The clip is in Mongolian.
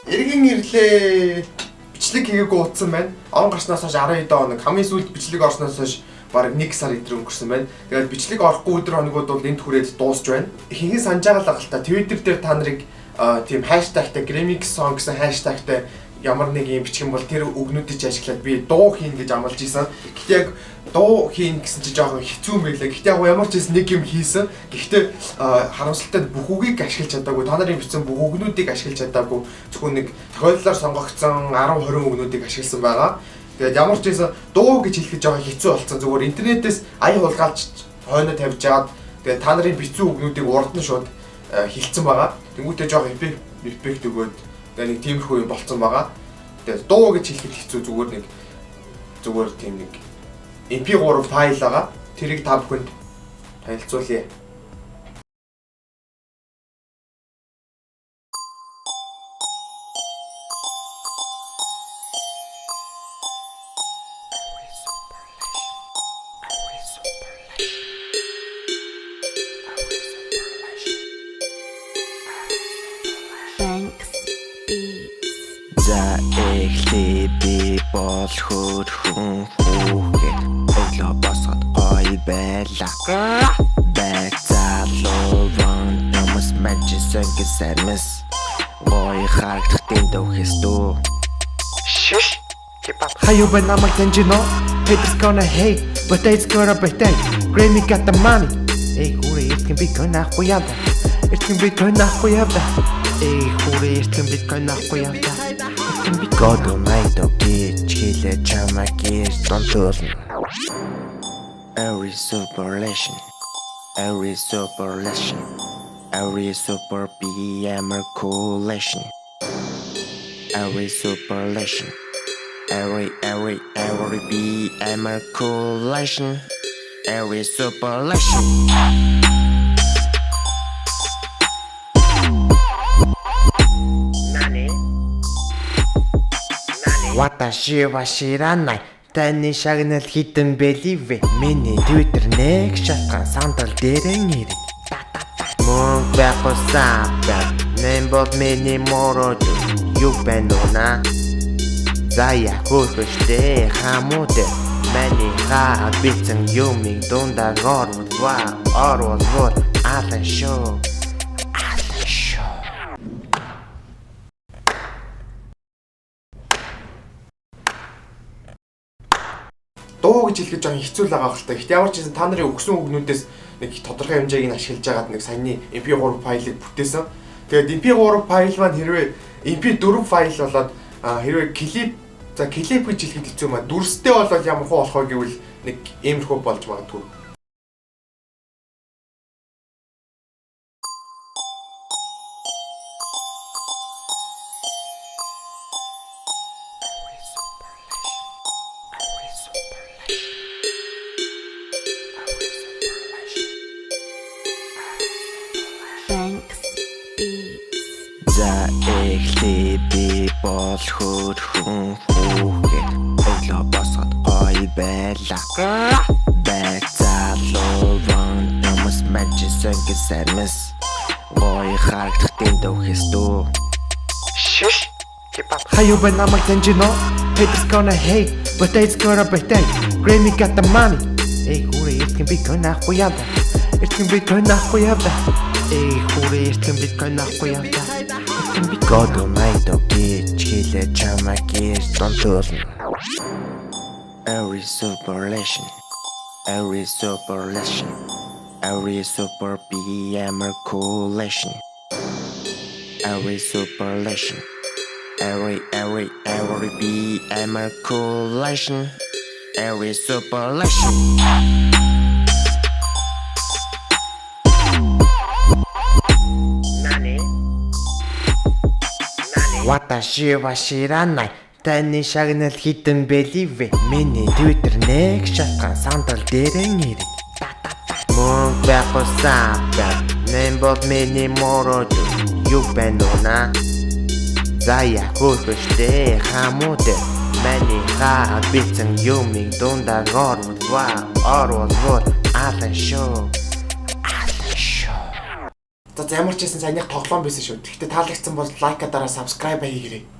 Эргэн ирлээ. Бичлэг хийгээгүй утсан байна. Он гарснаас хойш 12 хоног хамгийн сүүлд бичлэг орсноос хойш бараг 1 сар өдөр өнгөрсөн байна. Тэгээд бичлэг орохгүй өдөр хоногуд бол энд хүрээд дуусч байна. Ихэнх санаж байгаа л та Twitter дээр та нарыг тийм хаштагтай Grammy Song гэсэн хаштагтай ямар нэг юм бичих юм бол тэр үгнүүдийг ашиглаад би дуу хийн гэж амлаж исэн. Гэхдээ яг дуу хийн гэсэн чи жоохон хэцүү юм байлаа. Гэхдээ яг ямар ч юм нэг юм хийсэн. Гэхдээ харамсалтай бүх үгийг ашиглаж чадаагүй. Та нарын бичсэн бүх үгнүүдийг ашиглаж чадаагүй. Зөвхөн нэг тохиолдлоор сонгогдсон 10-20 үгнүүдийг ашигласан байгаа. Тэгээд ямар ч юм дуу гэж хэлэхэд жоохон хэцүү болсон. Зүгээр интернетээс ая хулгайлж хойноо тавьж жаад тэгээд та нарын бичсэн үгнүүдийг урд нь шууд хилцсэн байгаа. Тэнгүүтээ жоохон эффект өгөөд тэгээд нэг тиймэрхүү юм болцсон байгаа. Тэгээд дуу гэж хэлэхэд хэцүү зүгээр тийм нэг MP3 файл байгаа. Тэрийг та бүхэнд танилцуулъя. За эхлээ би бол хөрхөн хүүхэд өглөө босоод гоё байлаа. Бэг залууван юмс манчсан гэсэрмэс гоё харагдах дэндүү хэстүү. Шш! How you been намайг таньжино? Haters gonna hate, but it's gonna be that Grammy got the money. Эй хүрээ it can be gonna хуяда. It can be gonna хуяда. Эй хүрээ it can be gonna хуяда. God almighty bitch хилээ чамайг ирж донтуулна. Every superlation, every super BMR coalition, every superlation, every BMR coalition, every superlation. Watashi wa shiranai таны шагнал хитэн бэливэ миний Twitter нэг шатган сандал дээрэн ирэг мөн байхгүй сапа нэмбод миний мород юу бэнуна зая хөөштэй хамууд миний ха битэн юмиг дундаа орвол алан шоу дуу гэж хэлэхэд жоохон хэцүү л байгаа хэлтэй. Гэхдээ ямар ч юм та нарын өгсөн үгнүүдээс нэг тодорхой хэмжээг нь ашиглаж байгаад нэг саяны MP3 файлыг бүтээсэн. Тэгээд MP3 файл маань хэрвээ MP4 файл болоод хэрвээ клип гэж хэлэхэд хэцүү маа. Дүрстэй болоод ямар хөө болох вэ гэвэл нэг иймэрхүү болж магадгүй. За эхлээ би бол хөрхөн хүүхэд өглөө босоод гоё байлаа. Бэг залууван юмс манчсан гэсэрмэс гоё харагдах дэндүү хэстүү. Шш! How you been намайг таньжино? Haters gonna hate, but it's gonna be that Grammy got the money. Эй хүрээ it can be gonna хуяда. It can be gonna хуяда. Эй хүрээ it can be gonna хуяда. God almighty bitch хилээ чамайг ирж донтуулна. Every superlation, every super BMR coalition, every superlation, every BMR coalition, every superlation. Watashi wa shiranai таны шагнал хитэн бэливэ миний Twitter нэг шатган сандал дээрэн ирэг мөн байхгүй сапа нэмбод миний мород юу бэнуна зая хөөштэй хамууд миний ха битэн юмиг дундаа орвол алан шоу За ямар ч байсан саяны тоглоом байсан шүү. Гэхдээ таалагдсан бол лайка дараа subscribe хийгээрэй.